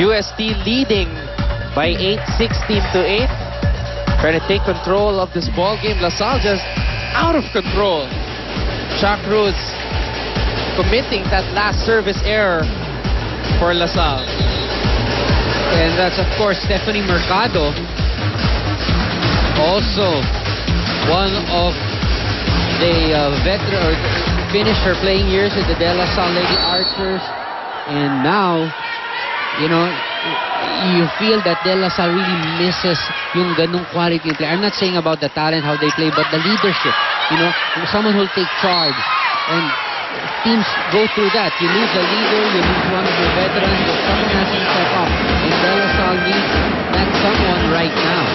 UST leading by 8, 16-8. Trying to take control of this ball game. LaSalle just out of control. Shaq Cruz committing that last service error for LaSalle. And that's, of course, Stephanie Mercado. Also, one of the veteran, or finished her playing years at the De La Salle Lady Archers. And now, you know, you feel that De La Salle really misses yung ganung quality play. I'm not saying about the talent, how they play, but the leadership. You know, someone who'll take charge. And teams go through that. You lose a leader, you lose one of your veterans, but someone has to step up. And De La Salle needs that someone right now.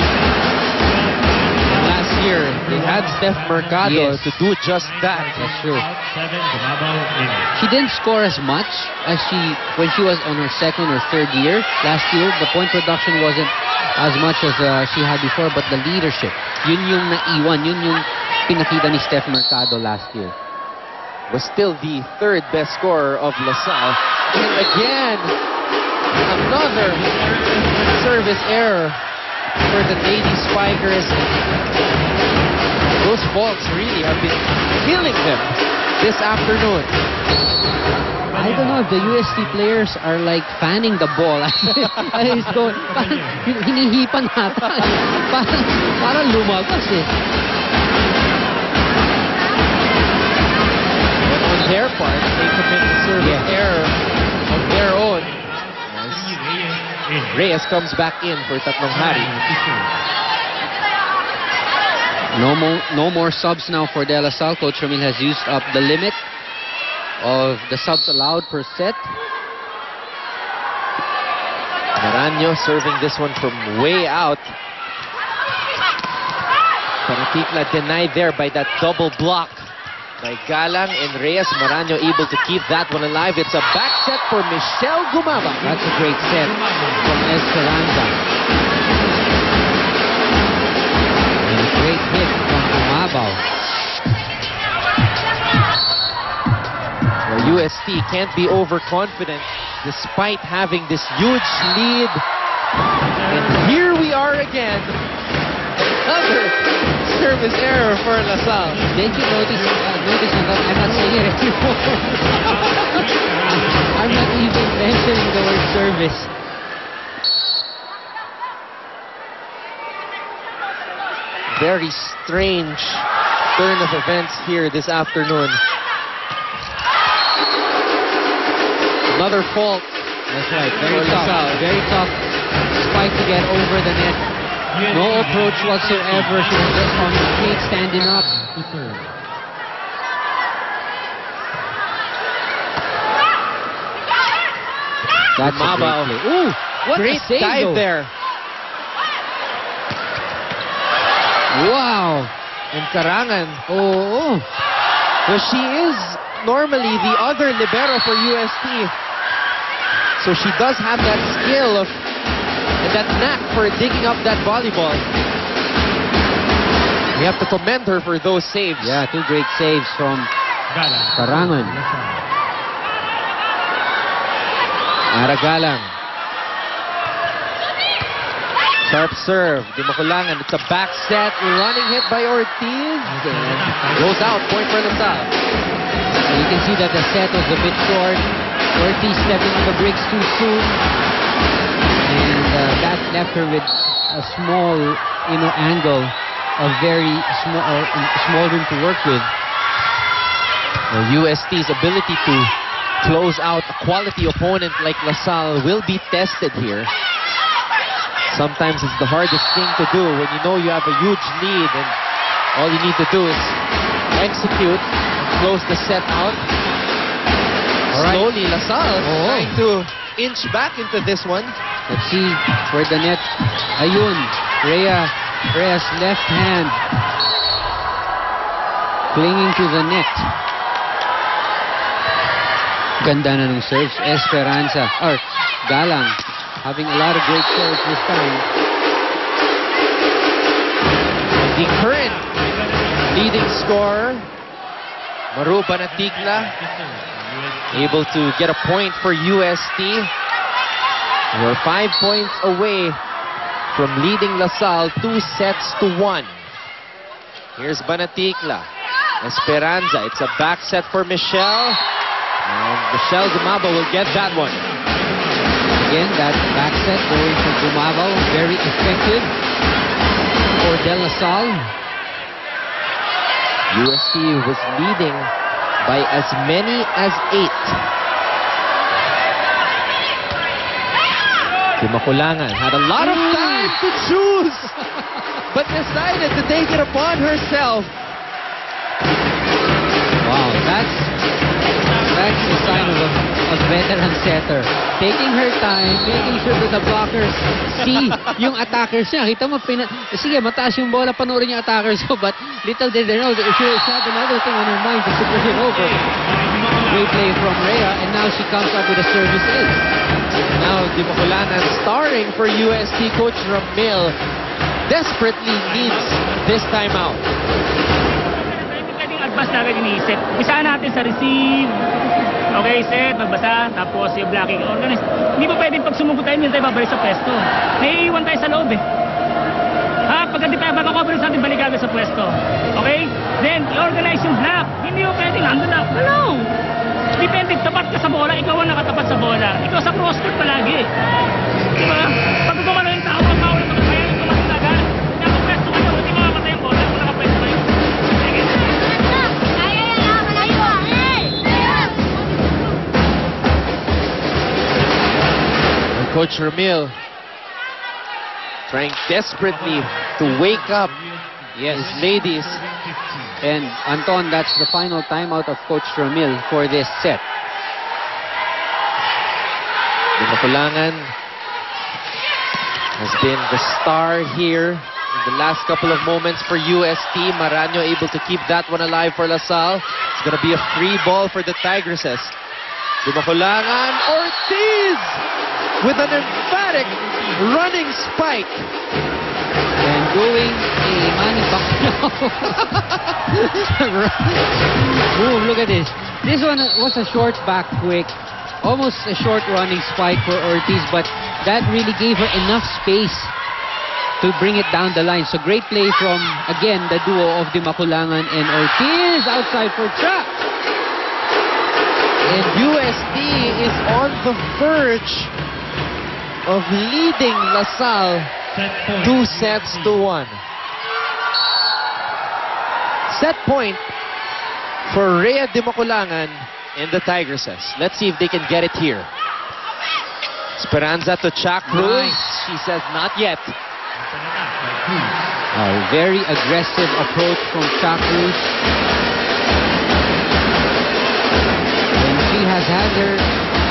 Last year, they had Steph Mercado to do just that. That's true. She didn't score as much as when she was on her second or third year. Last year, the point production wasn't as much as she had before, but the leadership, yun yung naiwan, yun yung pinakita ni Steph Mercado last year. Was still the third best scorer of LaSalle. And again, another service error for the Lady Spikers. Those faults really have been killing them this afternoon. I don't know if the UST players are like fanning the ball. It's going, hinihipan nata. Parang lumabas eh. On their part, they commit the service error of their own. Reyes comes back in for tatlong hari. No more subs now for De La Salle. Coach Ramil has used up the limit of the subs allowed per set. Maranyo serving this one from way out. Panatikla denied there by that double block by Galang and Reyes. Maranyo able to keep that one alive. It's a back set for Michelle Gumaba. That's a great set from Esperanza. And a great hit from Gumabao. Well, UST can't be overconfident despite having this huge lead. And here we are again. Another service error for LaSalle. Did you notice that I'm not saying it anymore? I'm not even mentioning the word service. Very strange turn of events here this afternoon. Another fault. That's right. Very tough. Very tough. Spike to get over the net. No approach whatsoever. She was just on the feet, standing up. That's Mabao. Ooh, what great a save, dive though. there. Wow. And Karangan. Oh. Well, she is normally the other libero for UST. So she does have that skill of and that knack for digging up that volleyball. We have to commend her for those saves. Yeah, two great saves from Karangan. Aragalang. Sharp serve. Di makulangan. It's a back set. Running hit by Ortiz. And goes out. Point for LaSalle. You can see that the set was a bit short. Ortiz stepping on the bricks too soon. And that left her with a small, angle. A very small room to work with. Well, UST's ability to close out a quality opponent like LaSalle will be tested here. Sometimes it's the hardest thing to do when you know you have a huge lead and all you need to do is execute and close the set out. Slowly, LaSalle trying to inch back into this one. Let's see for the net. Ayun, Rhea's left hand clinging to the net. Ganda na ng serves. Esperanza, or Galang, having a lot of great serves this time. The current leading scorer, Maru Panatikla, able to get a point for UST. We're 5 points away from leading LaSalle 2-1. Here's Banaticla. Esperanza. It's a back set for Michelle. And Michelle Dumabo will get that one. Again, that back set going to Dumabo. Very effective for De La Salle. UST was leading by as many as 8. Makulangan had a lot of time to choose, but decided to take it upon herself. Wow, that's the sign of a veteran setter. Taking her time, making sure that the blockers see yung attackers niya. Kita mo, sige, mataas yung bola, panoorin yung attackers ko, but little did they know that she had another thing on her mind to push it over. Great play from Rhea, and now she comes up with a service ace. Now, Di Makulangan, starring for UST coach Ramil, desperately needs this timeout. Hindi pwedeng advance na agad iniisip. Umpisa natin sa receive. Okay, set, magbasa, tapos yung blocking. Organize. Hindi pa pwedeng pag sumugot tayo, hindi tayo babalik sa pwesto. Naiiwan tayo sa loob eh. Pagka di tayo makakoverage natin, balik agad sa pwesto. Okay? Then, i-organize yung block. Hindi mo pwedeng nandun na. Hello! Depende, tapat ka sa bola, ikaw ang nakatapat sa bola. Ikaw sa crosscourt palagi. Diba? Pag gumano yung tao, pag mawala mga kaya, ikaw magkalaga. Nakapwesto ka na, hindi makamatay ang bola kung nakapwesto kayo. Sige. And Coach Ramil trying desperately to wake up his ladies. And Anton, that's the final timeout of Coach Ramil for this set. Di Makulangan has been the star here in the last couple of moments for UST. Maraño able to keep that one alive for LaSalle. It's going to be a free ball for the Tigresses. Di Makulangan, Ortiz with an emphatic running spike. And doing a Manny Pacquiao. Move, look at this. This one was a short back quick. Almost a short running spike for Ortiz, but that really gave her enough space to bring it down the line. So great play from, again, the duo of Di Makulangan and Ortiz outside for Cha. And UST is on the verge of leading LaSalle 2-1. Set point for Rhea Di Makulangan and the Tigresses. Let's see if they can get it here. Esperanza to Cha Cruz. Nice. She says not yet. A very aggressive approach from Cha Cruz. And she has had her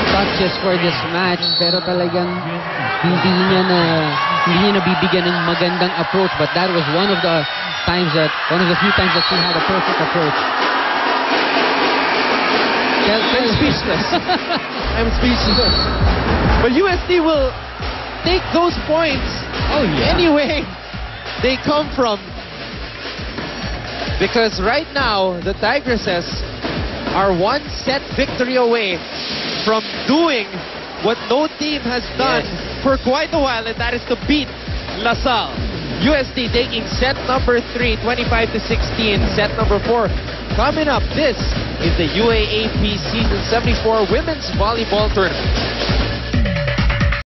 touches for this match, pero talagang hindi niya nabibigyan ng magandang approach, but that was one of the few times that she had a perfect approach. I'm speechless. I'm speechless. But UST will take those points anyway they come from. Because right now, the Tigresses are one set victory away from doing what no team has done for quite a while, and that is to beat LaSalle. UST taking set number 3, 25-16. Set number 4 coming up. This is the UAAP Season 74 Women's Volleyball Tournament.